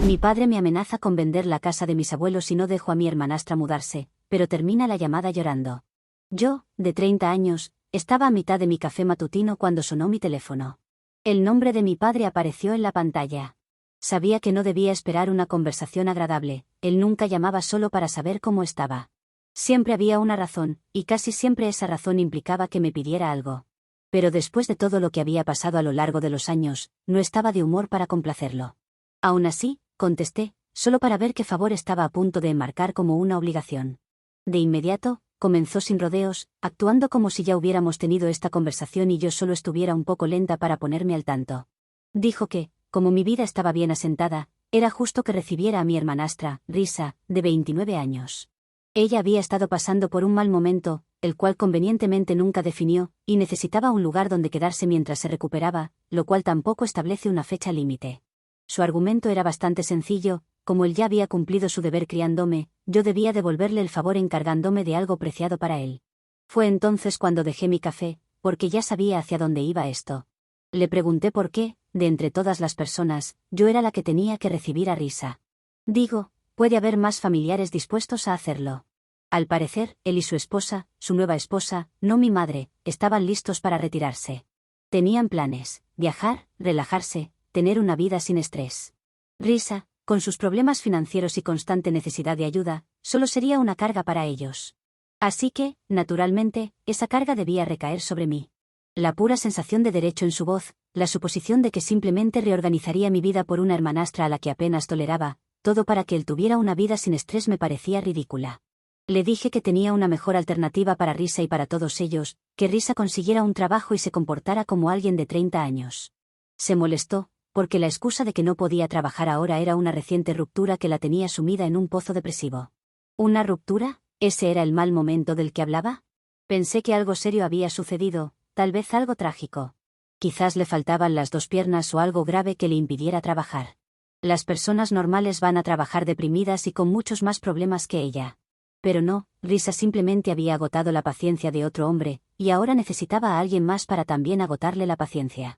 Mi padre me amenaza con vender la casa de mis abuelos si no dejo a mi hermanastra mudarse, pero termina la llamada llorando. Yo, de 30 años, estaba a mitad de mi café matutino cuando sonó mi teléfono. El nombre de mi padre apareció en la pantalla. Sabía que no debía esperar una conversación agradable, él nunca llamaba solo para saber cómo estaba. Siempre había una razón, y casi siempre esa razón implicaba que me pidiera algo. Pero después de todo lo que había pasado a lo largo de los años, no estaba de humor para complacerlo. Aún así, contesté, solo para ver qué favor estaba a punto de enmarcar como una obligación. De inmediato, comenzó sin rodeos, actuando como si ya hubiéramos tenido esta conversación y yo solo estuviera un poco lenta para ponerme al tanto. Dijo que, como mi vida estaba bien asentada, era justo que recibiera a mi hermanastra, Risa, de 29 años. Ella había estado pasando por un mal momento, el cual convenientemente nunca definió, y necesitaba un lugar donde quedarse mientras se recuperaba, lo cual tampoco establece una fecha límite. Su argumento era bastante sencillo, como él ya había cumplido su deber criándome, yo debía devolverle el favor encargándome de algo preciado para él. Fue entonces cuando dejé mi café, porque ya sabía hacia dónde iba esto. Le pregunté por qué, de entre todas las personas, yo era la que tenía que recibir a Risa. Digo, puede haber más familiares dispuestos a hacerlo. Al parecer, él y su esposa, su nueva esposa, no mi madre, estaban listos para retirarse. Tenían planes, viajar, relajarse, tener una vida sin estrés. Risa, con sus problemas financieros y constante necesidad de ayuda, solo sería una carga para ellos. Así que, naturalmente, esa carga debía recaer sobre mí. La pura sensación de derecho en su voz, la suposición de que simplemente reorganizaría mi vida por una hermanastra a la que apenas toleraba, todo para que él tuviera una vida sin estrés me parecía ridícula. Le dije que tenía una mejor alternativa para Risa y para todos ellos, que Risa consiguiera un trabajo y se comportara como alguien de 30 años. Se molestó, porque la excusa de que no podía trabajar ahora era una reciente ruptura que la tenía sumida en un pozo depresivo. ¿Una ruptura? ¿Ese era el mal momento del que hablaba? Pensé que algo serio había sucedido, tal vez algo trágico. Quizás le faltaban las 2 piernas o algo grave que le impidiera trabajar. Las personas normales van a trabajar deprimidas y con muchos más problemas que ella. Pero no, Risa simplemente había agotado la paciencia de otro hombre, y ahora necesitaba a alguien más para también agotarle la paciencia.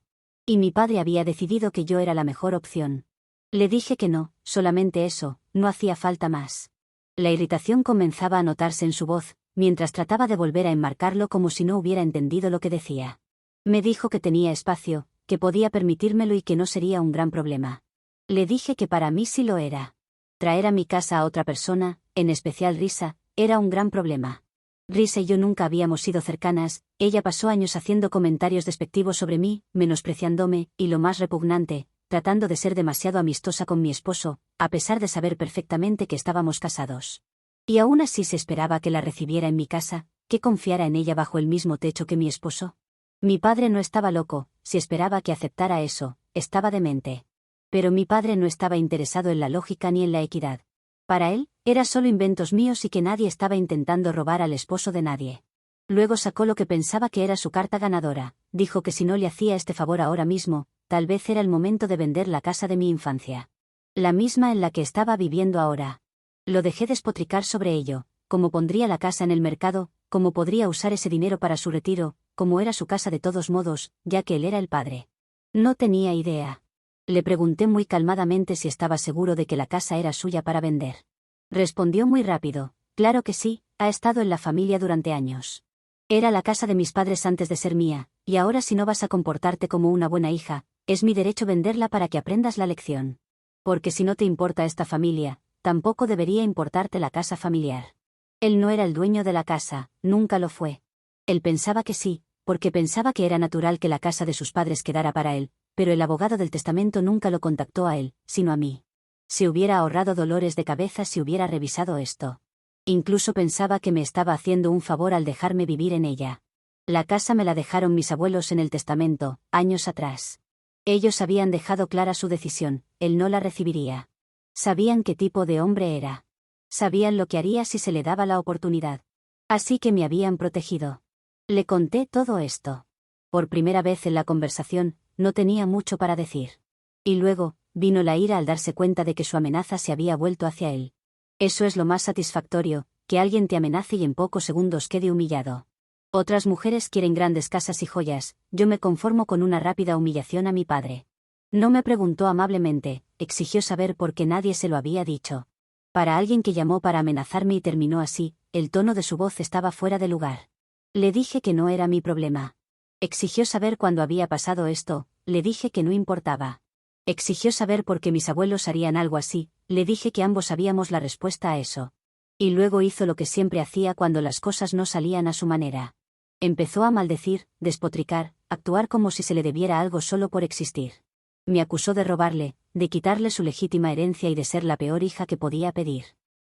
Y mi padre había decidido que yo era la mejor opción. Le dije que no, solamente eso, no hacía falta más. La irritación comenzaba a notarse en su voz, mientras trataba de volver a enmarcarlo como si no hubiera entendido lo que decía. Me dijo que tenía espacio, que podía permitírmelo y que no sería un gran problema. Le dije que para mí sí lo era. Traer a mi casa a otra persona, en especial Risa, era un gran problema. Risa y yo nunca habíamos sido cercanas, ella pasó años haciendo comentarios despectivos sobre mí, menospreciándome, y lo más repugnante, tratando de ser demasiado amistosa con mi esposo, a pesar de saber perfectamente que estábamos casados. Y aún así se esperaba que la recibiera en mi casa, que confiara en ella bajo el mismo techo que mi esposo. Mi padre no estaba loco, si esperaba que aceptara eso, estaba demente. Pero mi padre no estaba interesado en la lógica ni en la equidad. Para él, era solo inventos míos y que nadie estaba intentando robar al esposo de nadie. Luego sacó lo que pensaba que era su carta ganadora, dijo que si no le hacía este favor ahora mismo, tal vez era el momento de vender la casa de mi infancia. La misma en la que estaba viviendo ahora. Lo dejé despotricar sobre ello, cómo pondría la casa en el mercado, cómo podría usar ese dinero para su retiro, cómo era su casa de todos modos, ya que él era el padre. No tenía idea. Le pregunté muy calmadamente si estaba seguro de que la casa era suya para vender. Respondió muy rápido, claro que sí, ha estado en la familia durante años. Era la casa de mis padres antes de ser mía, y ahora si no vas a comportarte como una buena hija, es mi derecho venderla para que aprendas la lección. Porque si no te importa esta familia, tampoco debería importarte la casa familiar. Él no era el dueño de la casa, nunca lo fue. Él pensaba que sí, porque pensaba que era natural que la casa de sus padres quedara para él, pero el abogado del testamento nunca lo contactó a él, sino a mí. Se hubiera ahorrado dolores de cabeza si hubiera revisado esto. Incluso pensaba que me estaba haciendo un favor al dejarme vivir en ella. La casa me la dejaron mis abuelos en el testamento, años atrás. Ellos habían dejado clara su decisión, él no la recibiría. Sabían qué tipo de hombre era. Sabían lo que haría si se le daba la oportunidad. Así que me habían protegido. Le conté todo esto. Por primera vez en la conversación, no tenía mucho para decir. Y luego, vino la ira al darse cuenta de que su amenaza se había vuelto hacia él. Eso es lo más satisfactorio, que alguien te amenace y en pocos segundos quede humillado. Otras mujeres quieren grandes casas y joyas, yo me conformo con una rápida humillación a mi padre. No me preguntó amablemente, exigió saber por qué nadie se lo había dicho. Para alguien que llamó para amenazarme y terminó así, el tono de su voz estaba fuera de lugar. Le dije que no era mi problema. Exigió saber cuándo había pasado esto, le dije que no importaba. Exigió saber por qué mis abuelos harían algo así, le dije que ambos sabíamos la respuesta a eso. Y luego hizo lo que siempre hacía cuando las cosas no salían a su manera. Empezó a maldecir, despotricar, actuar como si se le debiera algo solo por existir. Me acusó de robarle, de quitarle su legítima herencia y de ser la peor hija que podía pedir.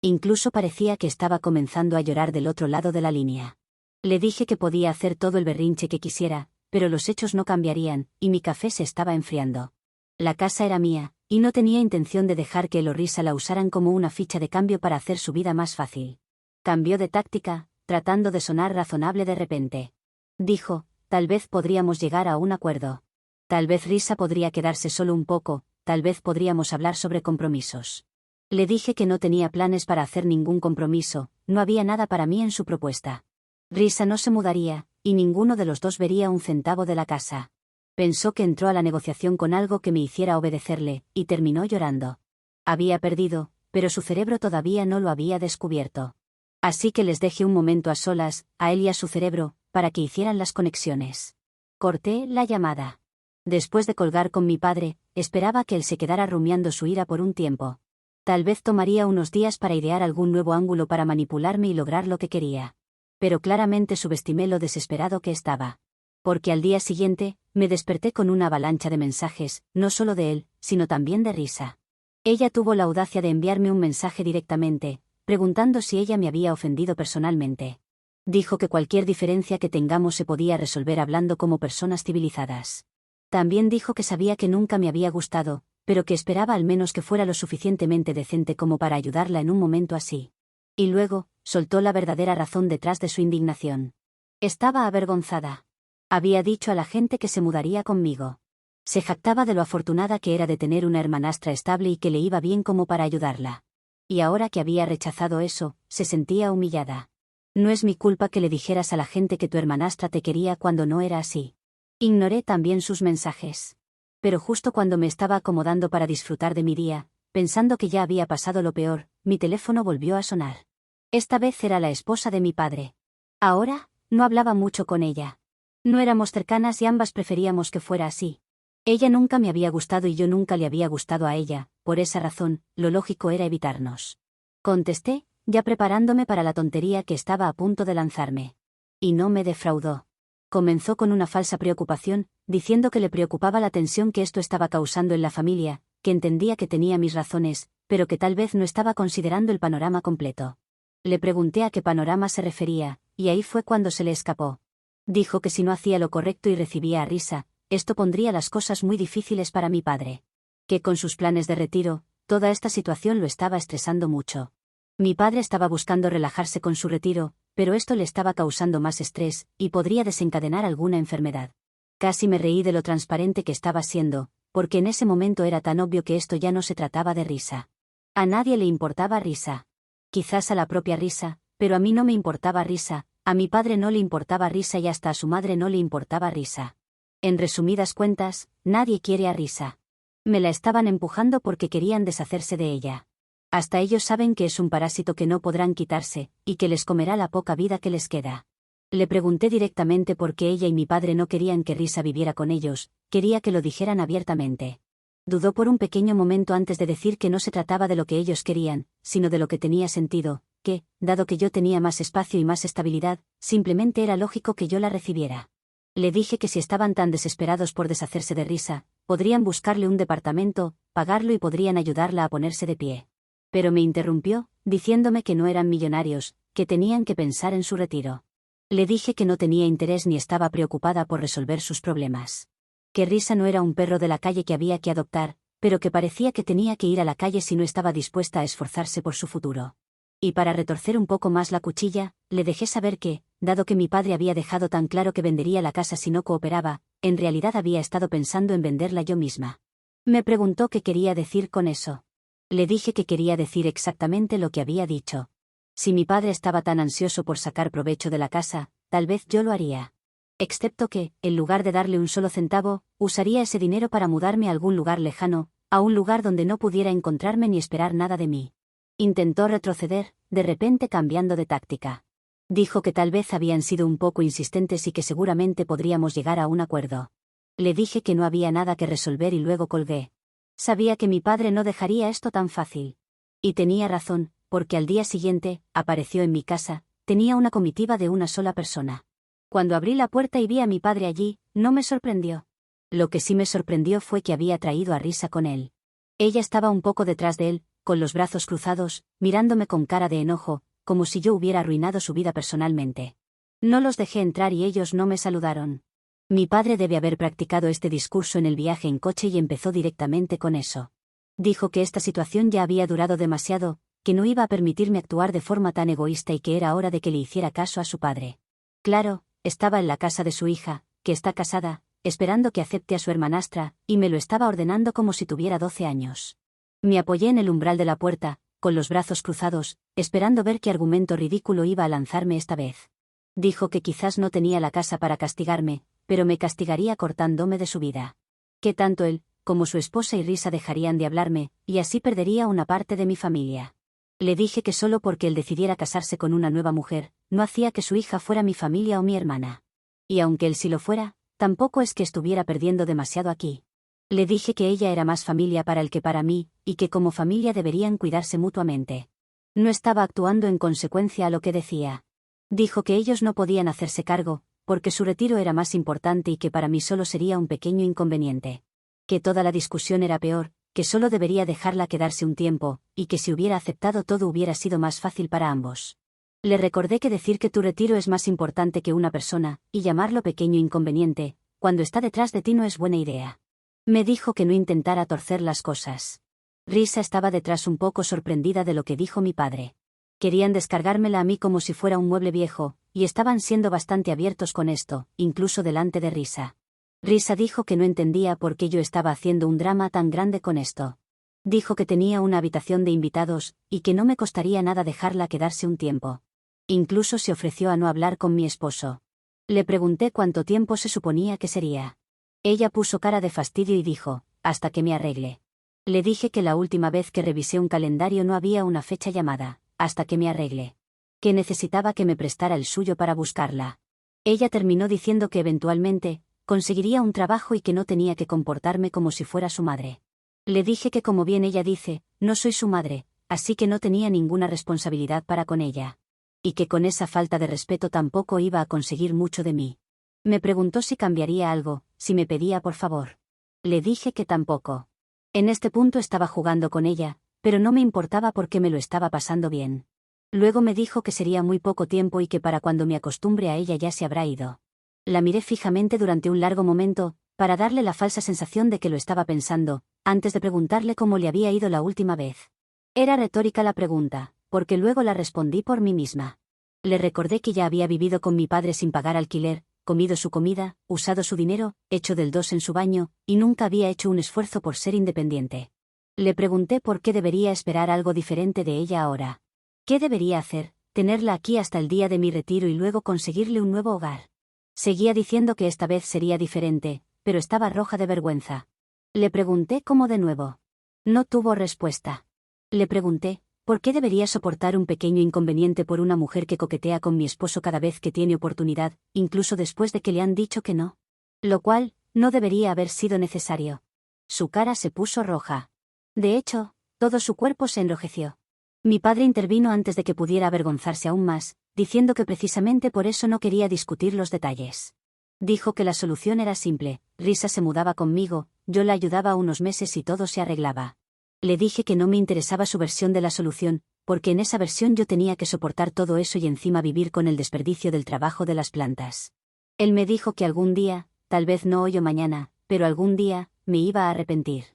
Incluso parecía que estaba comenzando a llorar del otro lado de la línea. Le dije que podía hacer todo el berrinche que quisiera, pero los hechos no cambiarían, y mi café se estaba enfriando. La casa era mía, y no tenía intención de dejar que él o Risa la usaran como una ficha de cambio para hacer su vida más fácil. Cambió de táctica, tratando de sonar razonable de repente. Dijo, tal vez podríamos llegar a un acuerdo. Tal vez Risa podría quedarse solo un poco, tal vez podríamos hablar sobre compromisos. Le dije que no tenía planes para hacer ningún compromiso, no había nada para mí en su propuesta. Risa no se mudaría, y ninguno de los dos vería un centavo de la casa. Pensó que entró a la negociación con algo que me hiciera obedecerle, y terminó llorando. Había perdido, pero su cerebro todavía no lo había descubierto. Así que les dejé un momento a solas, a él y a su cerebro, para que hicieran las conexiones. Corté la llamada. Después de colgar con mi padre, esperaba que él se quedara rumiando su ira por un tiempo. Tal vez tomaría unos días para idear algún nuevo ángulo para manipularme y lograr lo que quería. Pero claramente subestimé lo desesperado que estaba. Porque al día siguiente, me desperté con una avalancha de mensajes, no solo de él, sino también de Risa. Ella tuvo la audacia de enviarme un mensaje directamente, preguntando si ella me había ofendido personalmente. Dijo que cualquier diferencia que tengamos se podía resolver hablando como personas civilizadas. También dijo que sabía que nunca me había gustado, pero que esperaba al menos que fuera lo suficientemente decente como para ayudarla en un momento así. Y luego, soltó la verdadera razón detrás de su indignación. Estaba avergonzada. Había dicho a la gente que se mudaría conmigo. Se jactaba de lo afortunada que era de tener una hermanastra estable y que le iba bien como para ayudarla. Y ahora que había rechazado eso, se sentía humillada. No es mi culpa que le dijeras a la gente que tu hermanastra te quería cuando no era así. Ignoré también sus mensajes. Pero justo cuando me estaba acomodando para disfrutar de mi día, pensando que ya había pasado lo peor, mi teléfono volvió a sonar. Esta vez era la esposa de mi padre. Ahora, no hablaba mucho con ella. No éramos cercanas y ambas preferíamos que fuera así. Ella nunca me había gustado y yo nunca le había gustado a ella, por esa razón, lo lógico era evitarnos. Contesté, ya preparándome para la tontería que estaba a punto de lanzarme. Y no me defraudó. Comenzó con una falsa preocupación, diciendo que le preocupaba la tensión que esto estaba causando en la familia, que entendía que tenía mis razones, pero que tal vez no estaba considerando el panorama completo. Le pregunté a qué panorama se refería, y ahí fue cuando se le escapó. Dijo que si no hacía lo correcto y recibía a Risa, esto pondría las cosas muy difíciles para mi padre. Que con sus planes de retiro, toda esta situación lo estaba estresando mucho. Mi padre estaba buscando relajarse con su retiro, pero esto le estaba causando más estrés, y podría desencadenar alguna enfermedad. Casi me reí de lo transparente que estaba siendo, porque en ese momento era tan obvio que esto ya no se trataba de Risa. A nadie le importaba Risa. Quizás a la propia Risa, pero a mí no me importaba Risa. A mi padre no le importaba Risa y hasta a su madre no le importaba Risa. En resumidas cuentas, nadie quiere a Risa. Me la estaban empujando porque querían deshacerse de ella. Hasta ellos saben que es un parásito que no podrán quitarse, y que les comerá la poca vida que les queda. Le pregunté directamente por qué ella y mi padre no querían que Risa viviera con ellos, quería que lo dijeran abiertamente. Dudó por un pequeño momento antes de decir que no se trataba de lo que ellos querían, sino de lo que tenía sentido, que, dado que yo tenía más espacio y más estabilidad, simplemente era lógico que yo la recibiera. Le dije que si estaban tan desesperados por deshacerse de Risa, podrían buscarle un departamento, pagarlo y podrían ayudarla a ponerse de pie. Pero me interrumpió, diciéndome que no eran millonarios, que tenían que pensar en su retiro. Le dije que no tenía interés ni estaba preocupada por resolver sus problemas. Que Risa no era un perro de la calle que había que adoptar, pero que parecía que tenía que ir a la calle si no estaba dispuesta a esforzarse por su futuro. Y para retorcer un poco más la cuchilla, le dejé saber que, dado que mi padre había dejado tan claro que vendería la casa si no cooperaba, en realidad había estado pensando en venderla yo misma. Me preguntó qué quería decir con eso. Le dije que quería decir exactamente lo que había dicho. Si mi padre estaba tan ansioso por sacar provecho de la casa, tal vez yo lo haría. Excepto que, en lugar de darle un solo centavo, usaría ese dinero para mudarme a algún lugar lejano, a un lugar donde no pudiera encontrarme ni esperar nada de mí. Intentó retroceder, de repente cambiando de táctica. Dijo que tal vez habían sido un poco insistentes y que seguramente podríamos llegar a un acuerdo. Le dije que no había nada que resolver y luego colgué. Sabía que mi padre no dejaría esto tan fácil. Y tenía razón, porque al día siguiente, apareció en mi casa, tenía una comitiva de una sola persona. Cuando abrí la puerta y vi a mi padre allí, no me sorprendió. Lo que sí me sorprendió fue que había traído a Risa con él. Ella estaba un poco detrás de él, con los brazos cruzados, mirándome con cara de enojo, como si yo hubiera arruinado su vida personalmente. No los dejé entrar y ellos no me saludaron. Mi padre debe haber practicado este discurso en el viaje en coche y empezó directamente con eso. Dijo que esta situación ya había durado demasiado, que no iba a permitirme actuar de forma tan egoísta y que era hora de que le hiciera caso a su padre. Claro, estaba en la casa de su hija, que está casada, esperando que acepte a su hermanastra, y me lo estaba ordenando como si tuviera 12 años. Me apoyé en el umbral de la puerta, con los brazos cruzados, esperando ver qué argumento ridículo iba a lanzarme esta vez. Dijo que quizás no tenía la casa para castigarme, pero me castigaría cortándome de su vida. Que tanto él, como su esposa y Risa dejarían de hablarme, y así perdería una parte de mi familia. Le dije que solo porque él decidiera casarse con una nueva mujer, no hacía que su hija fuera mi familia o mi hermana. Y aunque él sí lo fuera, tampoco es que estuviera perdiendo demasiado aquí. Le dije que ella era más familia para él que para mí, y que como familia deberían cuidarse mutuamente. No estaba actuando en consecuencia a lo que decía. Dijo que ellos no podían hacerse cargo, porque su retiro era más importante y que para mí solo sería un pequeño inconveniente. Que toda la discusión era peor, que solo debería dejarla quedarse un tiempo, y que si hubiera aceptado todo hubiera sido más fácil para ambos. Le recordé que decir que tu retiro es más importante que una persona, y llamarlo pequeño inconveniente, cuando está detrás de ti no es buena idea. Me dijo que no intentara torcer las cosas. Risa estaba detrás un poco sorprendida de lo que dijo mi padre. Querían descargármela a mí como si fuera un mueble viejo, y estaban siendo bastante abiertos con esto, incluso delante de Risa. Risa dijo que no entendía por qué yo estaba haciendo un drama tan grande con esto. Dijo que tenía una habitación de invitados, y que no me costaría nada dejarla quedarse un tiempo. Incluso se ofreció a no hablar con mi esposo. Le pregunté cuánto tiempo se suponía que sería. Ella puso cara de fastidio y dijo, hasta que me arregle. Le dije que la última vez que revisé un calendario no había una fecha llamada, hasta que me arregle. Que necesitaba que me prestara el suyo para buscarla. Ella terminó diciendo que eventualmente, conseguiría un trabajo y que no tenía que comportarme como si fuera su madre. Le dije que como bien ella dice, no soy su madre, así que no tenía ninguna responsabilidad para con ella. Y que con esa falta de respeto tampoco iba a conseguir mucho de mí. Me preguntó si cambiaría algo, si me pedía por favor. Le dije que tampoco. En este punto estaba jugando con ella, pero no me importaba porque me lo estaba pasando bien. Luego me dijo que sería muy poco tiempo y que para cuando me acostumbre a ella ya se habrá ido. La miré fijamente durante un largo momento, para darle la falsa sensación de que lo estaba pensando, antes de preguntarle cómo le había ido la última vez. Era retórica la pregunta, porque luego la respondí por mí misma. Le recordé que ya había vivido con mi padre sin pagar alquiler, comido su comida, usado su dinero, hecho del 2 en su baño, y nunca había hecho un esfuerzo por ser independiente. Le pregunté por qué debería esperar algo diferente de ella ahora. ¿Qué debería hacer? Tenerla aquí hasta el día de mi retiro y luego conseguirle un nuevo hogar. Seguía diciendo que esta vez sería diferente, pero estaba roja de vergüenza. Le pregunté cómo de nuevo. No tuvo respuesta. Le pregunté, ¿por qué debería soportar un pequeño inconveniente por una mujer que coquetea con mi esposo cada vez que tiene oportunidad, incluso después de que le han dicho que no? Lo cual, no debería haber sido necesario. Su cara se puso roja. De hecho, todo su cuerpo se enrojeció. Mi padre intervino antes de que pudiera avergonzarse aún más, diciendo que precisamente por eso no quería discutir los detalles. Dijo que la solución era simple, Risa se mudaba conmigo, yo la ayudaba unos meses y todo se arreglaba. Le dije que no me interesaba su versión de la solución, porque en esa versión yo tenía que soportar todo eso y encima vivir con el desperdicio del trabajo de las plantas. Él me dijo que algún día, tal vez no hoy o mañana, pero algún día, me iba a arrepentir.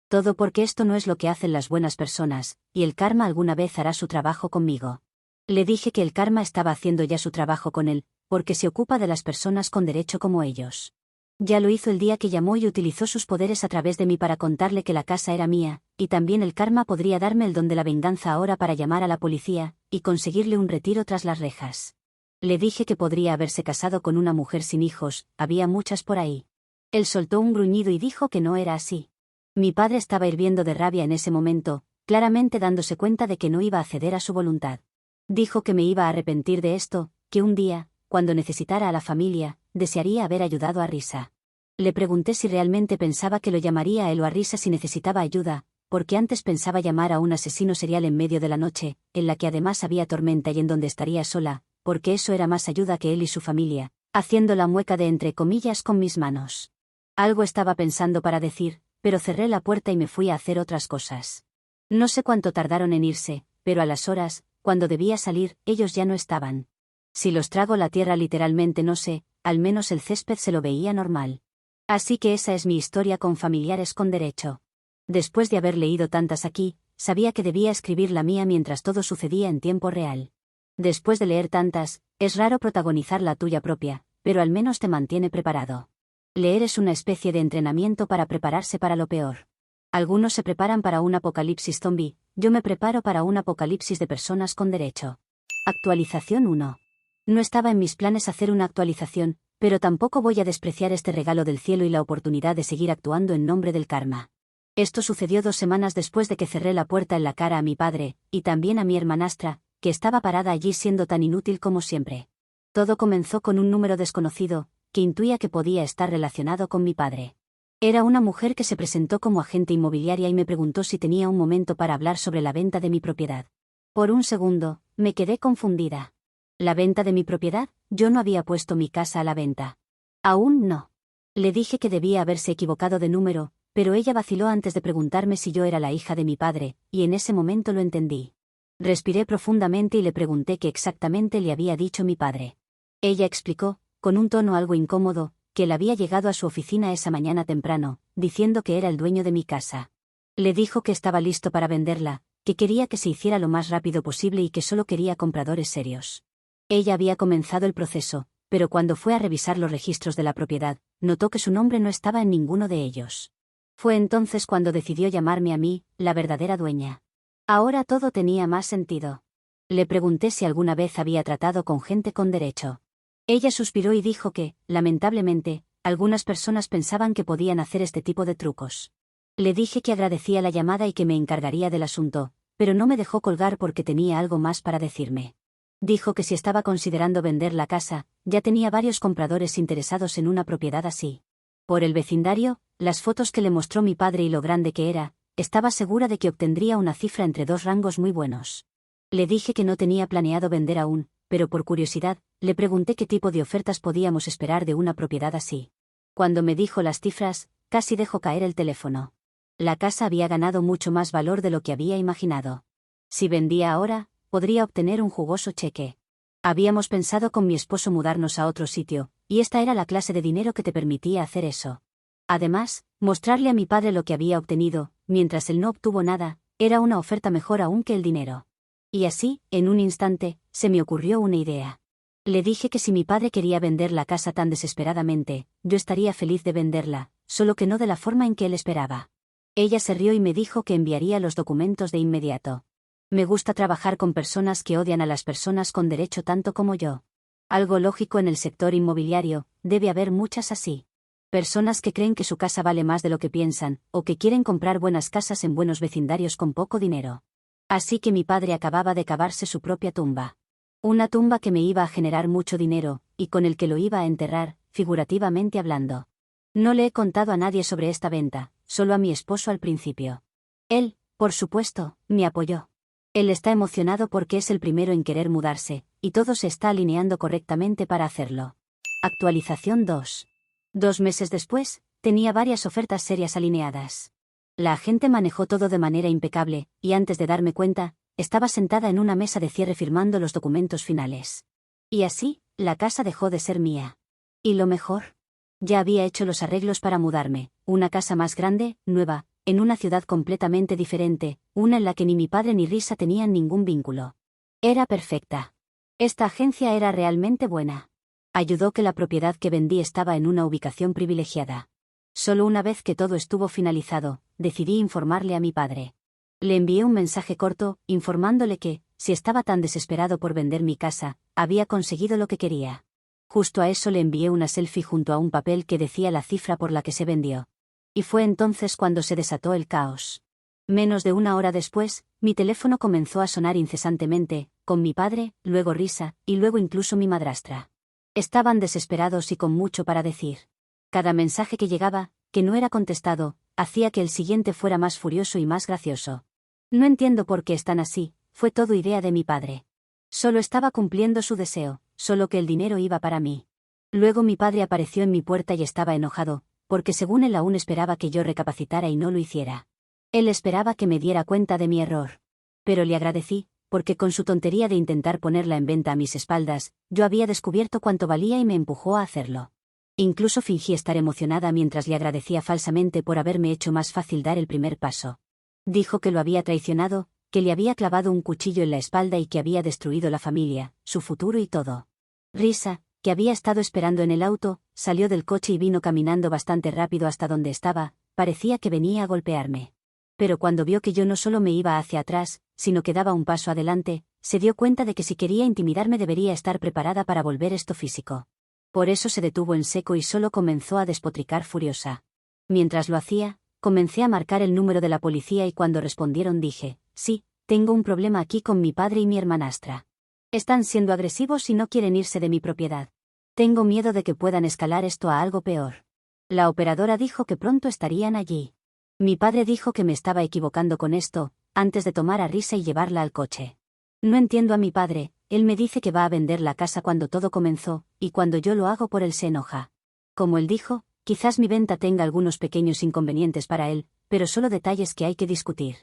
Todo porque esto no es lo que hacen las buenas personas, y el karma alguna vez hará su trabajo conmigo. Le dije que el karma estaba haciendo ya su trabajo con él, porque se ocupa de las personas con derecho como ellos. Ya lo hizo el día que llamó y utilizó sus poderes a través de mí para contarle que la casa era mía, y también el karma podría darme el don de la venganza ahora para llamar a la policía, y conseguirle un retiro tras las rejas. Le dije que podría haberse casado con una mujer sin hijos, había muchas por ahí. Él soltó un gruñido y dijo que no era así. Mi padre estaba hirviendo de rabia en ese momento, claramente dándose cuenta de que no iba a ceder a su voluntad. Dijo que me iba a arrepentir de esto, que un día, cuando necesitara a la familia, desearía haber ayudado a Risa. Le pregunté si realmente pensaba que lo llamaría a él o a Risa si necesitaba ayuda, porque antes pensaba llamar a un asesino serial en medio de la noche, en la que además había tormenta y en donde estaría sola, porque eso era más ayuda que él y su familia, haciendo la mueca de entre comillas con mis manos. Algo estaba pensando para decir, pero cerré la puerta y me fui a hacer otras cosas. No sé cuánto tardaron en irse, pero a las horas, cuando debía salir, ellos ya no estaban. Si los trago la tierra literalmente no sé, al menos el césped se lo veía normal. Así que esa es mi historia con familiares con derecho. Después de haber leído tantas aquí, sabía que debía escribir la mía mientras todo sucedía en tiempo real. Después de leer tantas, es raro protagonizar la tuya propia, pero al menos te mantiene preparado. Leer es una especie de entrenamiento para prepararse para lo peor. Algunos se preparan para un apocalipsis zombie, yo me preparo para un apocalipsis de personas con derecho. Actualización 1. No estaba en mis planes hacer una actualización, pero tampoco voy a despreciar este regalo del cielo y la oportunidad de seguir actuando en nombre del karma. Esto sucedió 2 semanas después de que cerré la puerta en la cara a mi padre, y también a mi hermanastra, que estaba parada allí siendo tan inútil como siempre. Todo comenzó con un número desconocido, que intuía que podía estar relacionado con mi padre. Era una mujer que se presentó como agente inmobiliaria y me preguntó si tenía un momento para hablar sobre la venta de mi propiedad. Por un segundo, me quedé confundida. ¿La venta de mi propiedad? Yo no había puesto mi casa a la venta. Aún no. Le dije que debía haberse equivocado de número, pero ella vaciló antes de preguntarme si yo era la hija de mi padre, y en ese momento lo entendí. Respiré profundamente y le pregunté qué exactamente le había dicho mi padre. Ella explicó, con un tono algo incómodo, que él había llegado a su oficina esa mañana temprano, diciendo que era el dueño de mi casa. Le dijo que estaba listo para venderla, que quería que se hiciera lo más rápido posible y que solo quería compradores serios. Ella había comenzado el proceso, pero cuando fue a revisar los registros de la propiedad, notó que su nombre no estaba en ninguno de ellos. Fue entonces cuando decidió llamarme a mí, la verdadera dueña. Ahora todo tenía más sentido. Le pregunté si alguna vez había tratado con gente con derecho. Ella suspiró y dijo que, lamentablemente, algunas personas pensaban que podían hacer este tipo de trucos. Le dije que agradecía la llamada y que me encargaría del asunto, pero no me dejó colgar porque tenía algo más para decirme. Dijo que si estaba considerando vender la casa, ya tenía varios compradores interesados en una propiedad así. Por el vecindario, las fotos que le mostró mi padre y lo grande que era, estaba segura de que obtendría una cifra entre 2 rangos muy buenos. Le dije que no tenía planeado vender aún, pero por curiosidad, le pregunté qué tipo de ofertas podíamos esperar de una propiedad así. Cuando me dijo las cifras, casi dejó caer el teléfono. La casa había ganado mucho más valor de lo que había imaginado. Si vendía ahora, podría obtener un jugoso cheque. Habíamos pensado con mi esposo mudarnos a otro sitio, y esta era la clase de dinero que te permitía hacer eso. Además, mostrarle a mi padre lo que había obtenido, mientras él no obtuvo nada, era una oferta mejor aún que el dinero. Y así, en un instante, se me ocurrió una idea. Le dije que si mi padre quería vender la casa tan desesperadamente, yo estaría feliz de venderla, solo que no de la forma en que él esperaba. Ella se rió y me dijo que enviaría los documentos de inmediato. Me gusta trabajar con personas que odian a las personas con derecho tanto como yo. Algo lógico en el sector inmobiliario, debe haber muchas así. Personas que creen que su casa vale más de lo que piensan, o que quieren comprar buenas casas en buenos vecindarios con poco dinero. Así que mi padre acababa de cavarse su propia tumba. Una tumba que me iba a generar mucho dinero, y con el que lo iba a enterrar, figurativamente hablando. No le he contado a nadie sobre esta venta, solo a mi esposo al principio. Él, por supuesto, me apoyó. Él está emocionado porque es el primero en querer mudarse, y todo se está alineando correctamente para hacerlo. Actualización 2. 2 meses después, tenía varias ofertas serias alineadas. La agente manejó todo de manera impecable, y antes de darme cuenta, estaba sentada en una mesa de cierre firmando los documentos finales. Y así, la casa dejó de ser mía. ¿Y lo mejor? Ya había hecho los arreglos para mudarme, una casa más grande, nueva, en una ciudad completamente diferente, una en la que ni mi padre ni Risa tenían ningún vínculo. Era perfecta. Esta agencia era realmente buena. Ayudó que la propiedad que vendí estaba en una ubicación privilegiada. Solo una vez que todo estuvo finalizado, decidí informarle a mi padre. Le envié un mensaje corto, informándole que, si estaba tan desesperado por vender mi casa, había conseguido lo que quería. Justo a eso le envié una selfie junto a un papel que decía la cifra por la que se vendió. Y fue entonces cuando se desató el caos. Menos de una hora después, mi teléfono comenzó a sonar incesantemente, con mi padre, luego Risa, y luego incluso mi madrastra. Estaban desesperados y con mucho para decir. Cada mensaje que llegaba, que no era contestado, hacía que el siguiente fuera más furioso y más gracioso. No entiendo por qué están así, fue todo idea de mi padre. Solo estaba cumpliendo su deseo, solo que el dinero iba para mí. Luego mi padre apareció en mi puerta y estaba enojado, porque según él aún esperaba que yo recapacitara y no lo hiciera. Él esperaba que me diera cuenta de mi error. Pero le agradecí, porque con su tontería de intentar ponerla en venta a mis espaldas, yo había descubierto cuánto valía y me empujó a hacerlo. Incluso fingí estar emocionada mientras le agradecía falsamente por haberme hecho más fácil dar el primer paso. Dijo que lo había traicionado, que le había clavado un cuchillo en la espalda y que había destruido la familia, su futuro y todo. Risa, que había estado esperando en el auto, salió del coche y vino caminando bastante rápido hasta donde estaba, parecía que venía a golpearme. Pero cuando vio que yo no solo me iba hacia atrás, sino que daba un paso adelante, se dio cuenta de que si quería intimidarme debería estar preparada para volver esto físico. Por eso se detuvo en seco y solo comenzó a despotricar furiosa. Mientras lo hacía, comencé a marcar el número de la policía y cuando respondieron dije, sí, tengo un problema aquí con mi padre y mi hermanastra. Están siendo agresivos y no quieren irse de mi propiedad. Tengo miedo de que puedan escalar esto a algo peor. La operadora dijo que pronto estarían allí. Mi padre dijo que me estaba equivocando con esto, antes de tomar a Risa y llevarla al coche. No entiendo a mi padre, él me dice que va a vender la casa cuando todo comenzó, y cuando yo lo hago por él se enoja. Como él dijo, quizás mi venta tenga algunos pequeños inconvenientes para él, pero solo detalles que hay que discutir.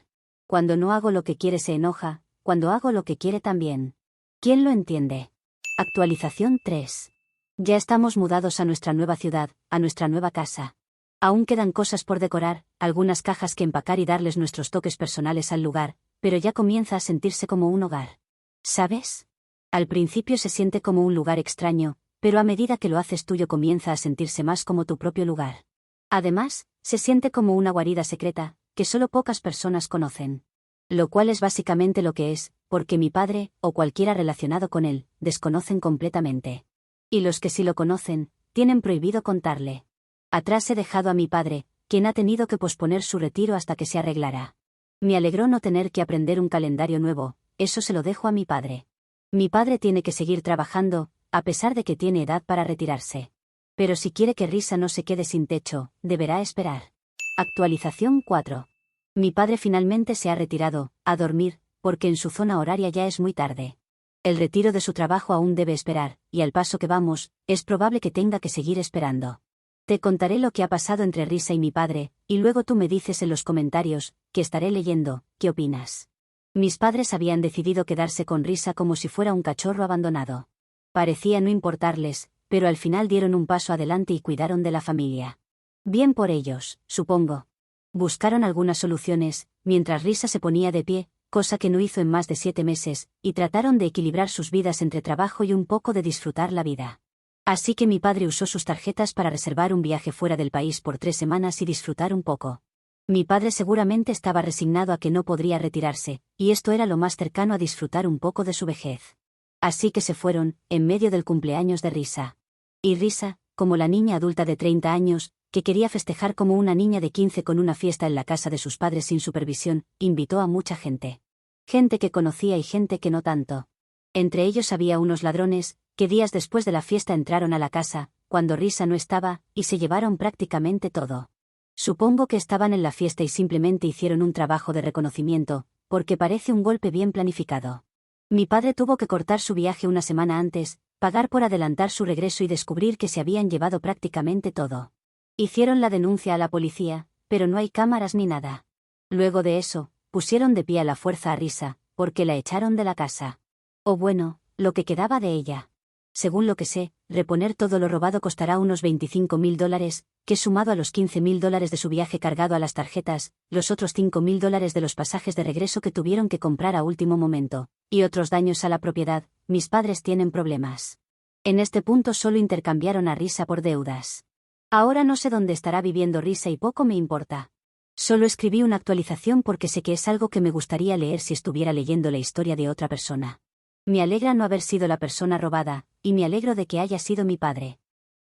Cuando no hago lo que quiere se enoja, cuando hago lo que quiere también. ¿Quién lo entiende? Actualización 3. Ya estamos mudados a nuestra nueva ciudad, a nuestra nueva casa. Aún quedan cosas por decorar, algunas cajas que empacar y darles nuestros toques personales al lugar, pero ya comienza a sentirse como un hogar. ¿Sabes? Al principio se siente como un lugar extraño, pero a medida que lo haces tuyo comienza a sentirse más como tu propio lugar. Además, se siente como una guarida secreta, que solo pocas personas conocen. Lo cual es básicamente lo que es, porque mi padre, o cualquiera relacionado con él, desconocen completamente. Y los que sí lo conocen, tienen prohibido contarle. Atrás he dejado a mi padre, quien ha tenido que posponer su retiro hasta que se arreglara. Me alegró no tener que aprender un calendario nuevo, eso se lo dejo a mi padre. Mi padre tiene que seguir trabajando, a pesar de que tiene edad para retirarse. Pero si quiere que Risa no se quede sin techo, deberá esperar. Actualización 4. Mi padre finalmente se ha retirado, a dormir, porque en su zona horaria ya es muy tarde. El retiro de su trabajo aún debe esperar, y al paso que vamos, es probable que tenga que seguir esperando. Te contaré lo que ha pasado entre Risa y mi padre, y luego tú me dices en los comentarios, que estaré leyendo, ¿qué opinas? Mis padres habían decidido quedarse con Risa como si fuera un cachorro abandonado. Parecía no importarles, pero al final dieron un paso adelante y cuidaron de la familia. Bien por ellos, supongo. Buscaron algunas soluciones, mientras Risa se ponía de pie, cosa que no hizo en más de 7 meses, y trataron de equilibrar sus vidas entre trabajo y un poco de disfrutar la vida. Así que mi padre usó sus tarjetas para reservar un viaje fuera del país por 3 semanas y disfrutar un poco. Mi padre seguramente estaba resignado a que no podría retirarse, y esto era lo más cercano a disfrutar un poco de su vejez. Así que se fueron, en medio del cumpleaños de Risa. Y Risa, como la niña adulta de 30 años, que quería festejar como una niña de 15 con una fiesta en la casa de sus padres sin supervisión, invitó a mucha gente. Gente que conocía y gente que no tanto. Entre ellos había unos ladrones, que días después de la fiesta entraron a la casa, cuando Risa no estaba, y se llevaron prácticamente todo. Supongo que estaban en la fiesta y simplemente hicieron un trabajo de reconocimiento, porque parece un golpe bien planificado. Mi padre tuvo que cortar su viaje una semana antes, pagar por adelantar su regreso y descubrir que se habían llevado prácticamente todo. Hicieron la denuncia a la policía, pero no hay cámaras ni nada. Luego de eso, pusieron de pie a la fuerza a Risa, porque la echaron de la casa. O bueno, lo que quedaba de ella. Según lo que sé, reponer todo lo robado costará unos $25.000, que sumado a los $15.000 de su viaje cargado a las tarjetas, los otros $5.000 de los pasajes de regreso que tuvieron que comprar a último momento, y otros daños a la propiedad, mis padres tienen problemas. En este punto solo intercambiaron a Risa por deudas. Ahora no sé dónde estará viviendo Risa y poco me importa. Solo escribí una actualización porque sé que es algo que me gustaría leer si estuviera leyendo la historia de otra persona. Me alegra no haber sido la persona robada, y me alegro de que haya sido mi padre.